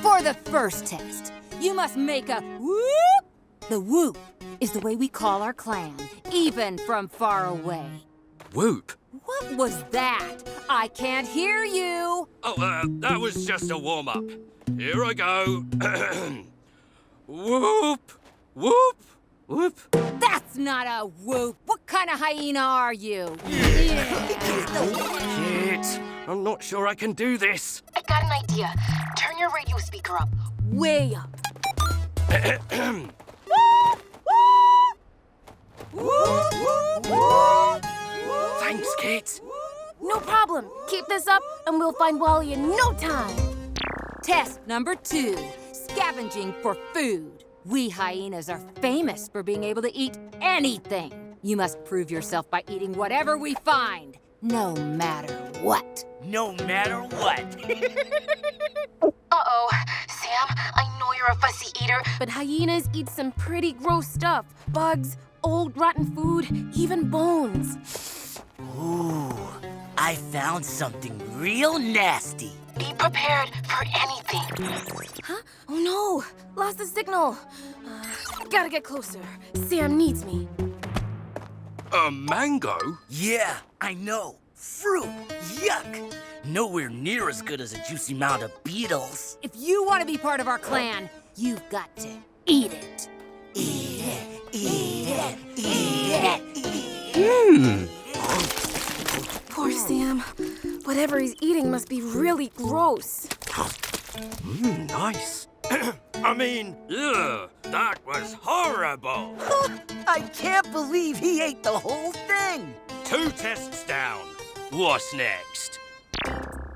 For the first test, you must make a whoop. The whoop is the way we call our clan, even from far away. Whoop? What was that? I can't hear you. Oh, that was just a warm-up. Here I go. Whoop! Whoop! Whoop! That's not a whoop. What kind of hyena are you? Shit! I'm not sure I can do this. I got an idea. Turn your radio speaker up. Way up. Thanks, Kit. No problem. Keep this up and we'll find Wally in no time. Test number 2, scavenging for food. We hyenas are famous for being able to eat anything. You must prove yourself by eating whatever we find, no matter what. No matter what. Uh-oh. Sam, I know you're a fussy eater, but hyenas eat some pretty gross stuff. Bugs, old rotten food, even bones. Ooh, I found something real nasty. Be prepared for anything. Huh? Oh no, lost the signal. Gotta get closer. Sam needs me. A mango? Yeah, I know. Fruit. Yuck. Nowhere near as good as a juicy mound of beetles. If you want to be part of our clan, you've got to eat it. Eat it, eat it, eat it, eat it. Poor Sam. Whatever he's eating must be really gross. Nice. I mean, ugh, that was horrible. I can't believe he ate the whole thing. 2 tests down. What's next?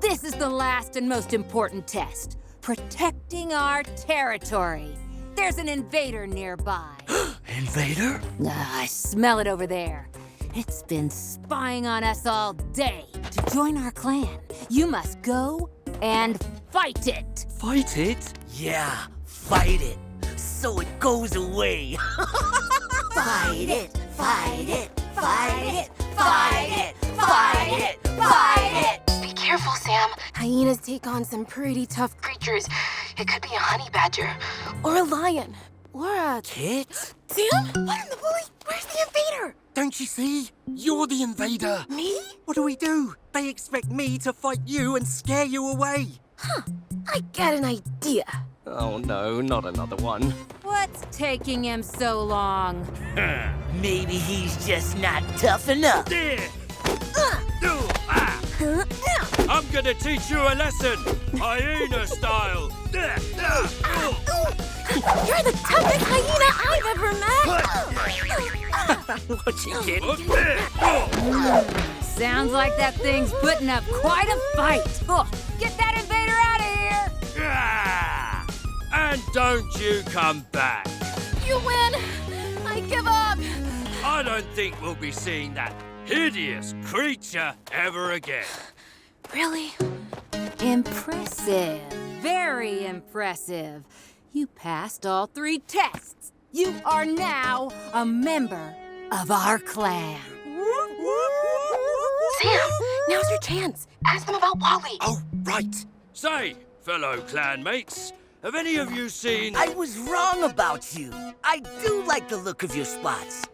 This is the last and most important test. Protecting our territory. There's an invader nearby. Invader? I smell it over there. It's been spying on us all day. To join our clan, you must go and fight it. Fight it? Yeah, fight it. So it goes away. Fight it, fight it, fight it, fight it, fight it, fight it. Be careful, Sam. Hyenas take on some pretty tough creatures. It could be a honey badger, or a lion, or a... Kit? Sam? What in the bully? Where's the invader? Don't you see? You're the invader. Me? What do? They expect me to fight you and scare you away. Huh. I got an idea. Oh no, not another one. What's taking him so long? Maybe he's just not tough enough. I'm gonna teach you a lesson, hyena style. You're the toughest hyena I've ever met! What you get? Sounds like that thing's putting up quite a fight. Oh, get that invader out of here! And don't you come back. You win! I give up! I don't think we'll be seeing that hideous creature ever again. Really? Impressive. Very impressive. You passed all 3 tests. You are now a member of our clan. Sam, now's your chance. Ask them about Wally. Oh, right. Say, fellow clanmates, have any of you seen... I was wrong about you. I do like the look of your spots.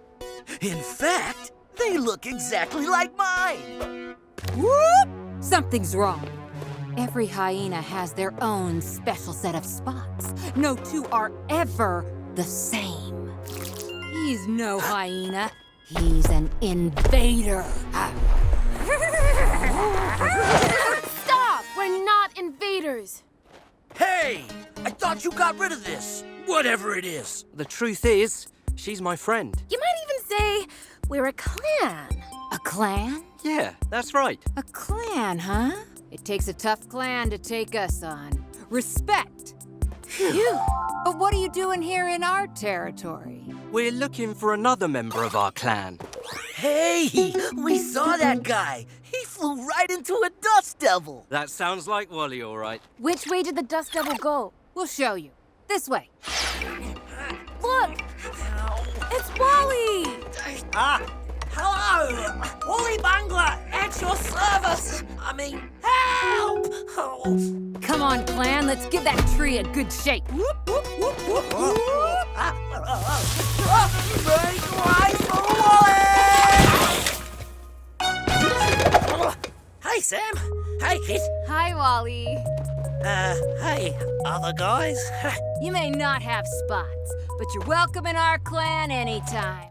In fact, they look exactly like mine. Whoop! Something's wrong. Every hyena has their own special set of spots. No 2 are ever the same. He's no hyena. He's an invader. Stop! We're not invaders. Hey, I thought you got rid of this. Whatever it is. The truth is, she's my friend. You might even say we're a clan. A clan? Yeah, that's right. A clan, huh? It takes a tough clan to take us on. Respect. Phew. But what are you doing here in our territory? We're looking for another member of our clan. Hey, we saw that guy. He flew right into a dust devil. That sounds like Wally, all right. Which way did the dust devil go? We'll show you. This way. Look! It's Wally! Hello! Wally Bangler, at your service! I mean, help! Oh. Come on, clan, let's give that tree a good shake. Make way for Wally! Hey, Sam. Hey, Kit. Hi, Wally. Hey, other guys. You may not have spots, but you're welcome in our clan anytime.